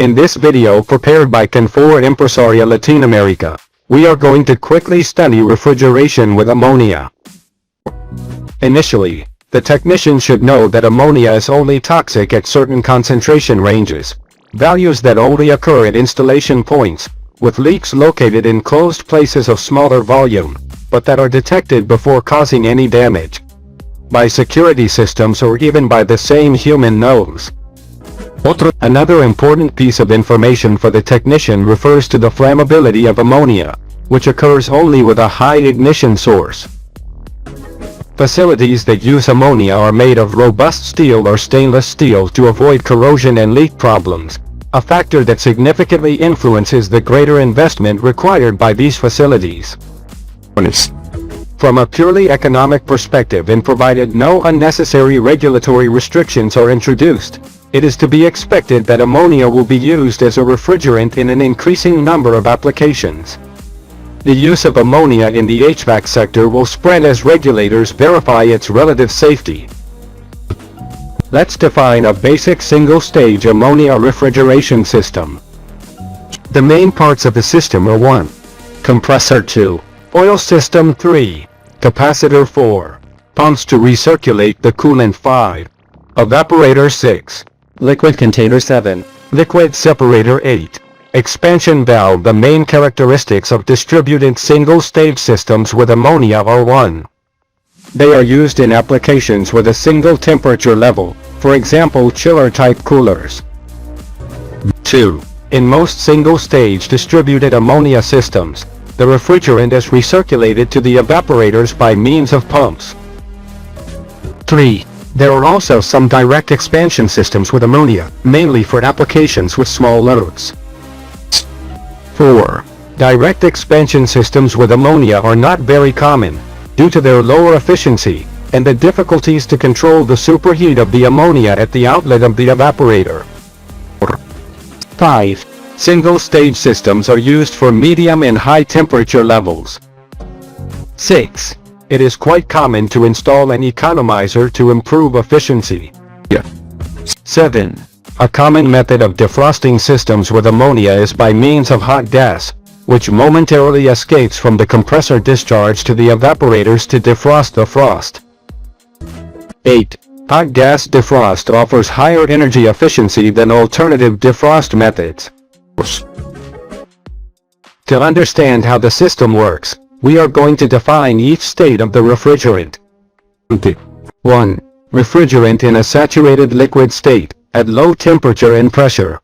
In this video prepared by Confort Empresaria Latin America, we are going to quickly study refrigeration with ammonia. Initially, the technician should know that ammonia is only toxic at certain concentration ranges, values that only occur at installation points, with leaks located in closed places of smaller volume, but that are detected before causing any damage by security systems or even by the same human nose. Another important piece of information for the technician refers to the flammability of ammonia, which occurs only with a high ignition source. Facilities that use ammonia are made of robust steel or stainless steel to avoid corrosion and leak problems, a factor that significantly influences the greater investment required by these facilities. From a purely economic perspective, and provided no unnecessary regulatory restrictions are introduced, it is to be expected that ammonia will be used as a refrigerant in an increasing number of applications. The use of ammonia in the HVAC sector will spread as regulators verify its relative safety. Let's define a basic single-stage ammonia refrigeration system. The main parts of the system are 1. Compressor 2. Oil system 3. Capacitor 4. Pumps to recirculate the coolant 5. Evaporator 6. Liquid container 7. Liquid separator 8. Expansion valve. The main characteristics of distributed single-stage systems with ammonia are 1. They are used in applications with a single temperature level, for example chiller-type coolers. 2. In most single-stage distributed ammonia systems, the refrigerant is recirculated to the evaporators by means of pumps. 3. There are also some direct expansion systems with ammonia, mainly for applications with small loads. 4. Direct expansion systems with ammonia are not very common, due to their lower efficiency, and the difficulties to control the superheat of the ammonia at the outlet of the evaporator. 5. Single-stage systems are used for medium and high temperature levels. 6. It is quite common to install an economizer to improve efficiency. 7. A common method of defrosting systems with ammonia is by means of hot gas, which momentarily escapes from the compressor discharge to the evaporators to defrost the frost. 8. Hot gas defrost offers higher energy efficiency than alternative defrost methods. To understand how the system works, we are going to define each state of the refrigerant. 1. Refrigerant in a saturated liquid state, at low temperature and pressure.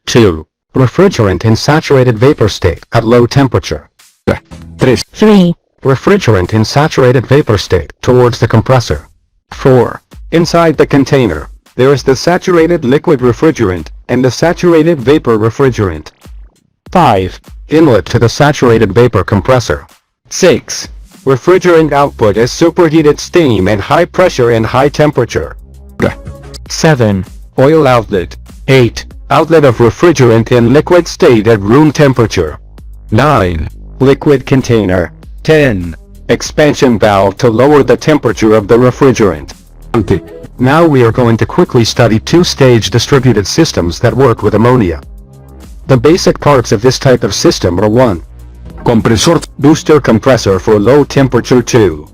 2. Refrigerant in saturated vapor state, at low temperature. 3. Refrigerant in saturated vapor state, towards the compressor. 4. Inside the container, there is the saturated liquid refrigerant, and the saturated vapor refrigerant. 5. Inlet to the saturated vapor compressor. 6. Refrigerant output is superheated steam at high pressure and high temperature. 7. Oil outlet. 8. Outlet of refrigerant in liquid state at room temperature. 9. Liquid container. 10. Expansion valve to lower the temperature of the refrigerant. Now we are going to quickly study two-stage distributed systems that work with ammonia. The basic parts of this type of system are 1. Compressor. Booster compressor for low temperature 2.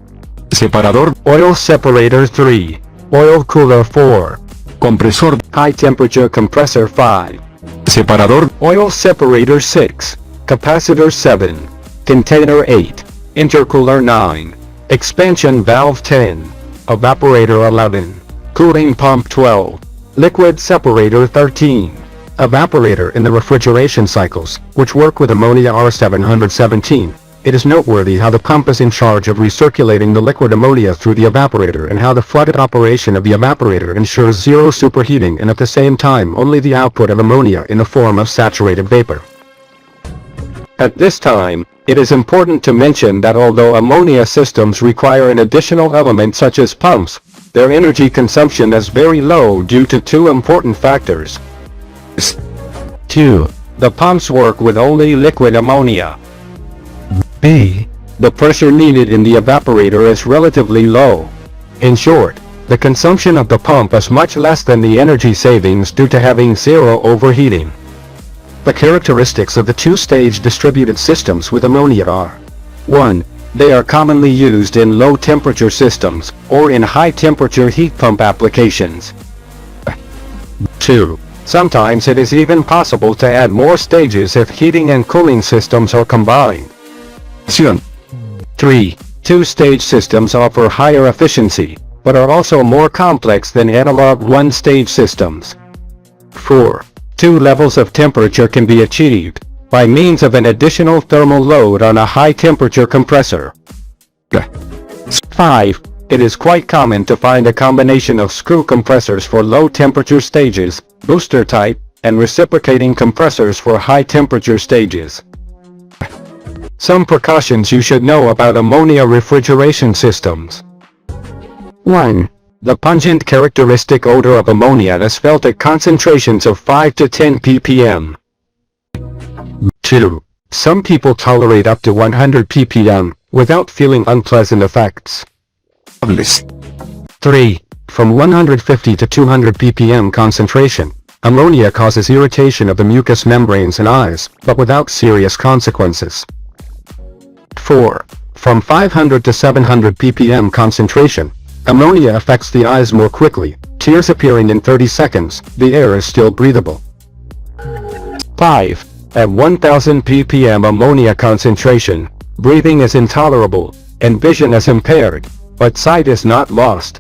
Separador. Oil separator 3. Oil cooler 4. Compressor. High temperature compressor 5. Separador. Oil separator 6. Capacitor 7. Container 8. Intercooler 9. Expansion valve 10. Evaporator 11. Cooling pump 12. Liquid separator 13. Evaporator in the refrigeration cycles, which work with ammonia R717. It is noteworthy how the pump is in charge of recirculating the liquid ammonia through the evaporator, and how the flooded operation of the evaporator ensures zero superheating and at the same time only the output of ammonia in the form of saturated vapor. At this time, it is important to mention that although ammonia systems require an additional element such as pumps, their energy consumption is very low due to two important factors. 2. The pumps work with only liquid ammonia. B. The pressure needed in the evaporator is relatively low. In short, the consumption of the pump is much less than the energy savings due to having zero overheating. The characteristics of the two-stage distributed systems with ammonia are: 1. They are commonly used in low-temperature systems, or in high-temperature heat pump applications. 2. Sometimes it is even possible to add more stages if heating and cooling systems are combined. 3. Two-stage systems offer higher efficiency, but are also more complex than analog one-stage systems. 4. Two levels of temperature can be achieved by means of an additional thermal load on a high-temperature compressor. 5. It is quite common to find a combination of screw compressors for low-temperature stages, booster type, and reciprocating compressors for high-temperature stages. Some precautions you should know about ammonia refrigeration systems. 1. The pungent characteristic odor of ammonia is felt at concentrations of 5 to 10 ppm. 2. Some people tolerate up to 100 ppm without feeling unpleasant effects. 3. From 150 to 200 ppm concentration, ammonia causes irritation of the mucous membranes and eyes, but without serious consequences. 4. From 500 to 700 ppm concentration, ammonia affects the eyes more quickly, tears appearing in 30 seconds, the air is still breathable. 5. At 1000 ppm ammonia concentration, breathing is intolerable, and vision is impaired, but sight is not lost.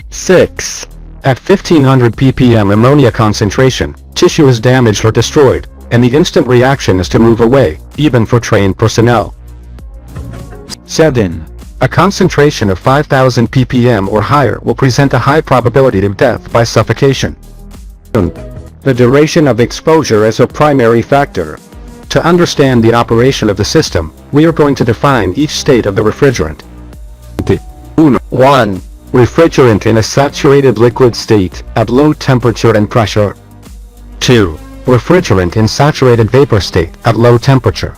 6. At 1500 ppm ammonia concentration, tissue is damaged or destroyed, and the instant reaction is to move away, even for trained personnel. 7. A concentration of 5000 ppm or higher will present a high probability of death by suffocation. The duration of exposure is a primary factor. To understand the operation of the system, we are going to define each state of the refrigerant. 1. Refrigerant in a saturated liquid state, at low temperature and pressure. 2. Refrigerant in saturated vapor state, at low temperature.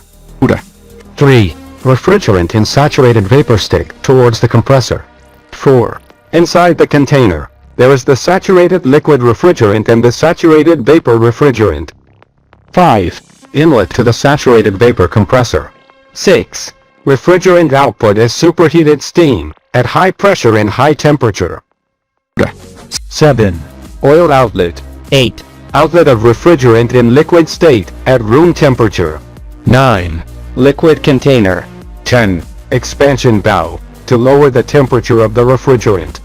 3. Refrigerant in saturated vapor state, towards the compressor. 4. Inside the container, there is the saturated liquid refrigerant and the saturated vapor refrigerant. 5. Inlet to the saturated vapor compressor. 6. Refrigerant output is superheated steam, at high pressure and high temperature. 7. Oil outlet. 8. Outlet of refrigerant in liquid state, at room temperature. 9. Liquid container. 10. Expansion valve, to lower the temperature of the refrigerant.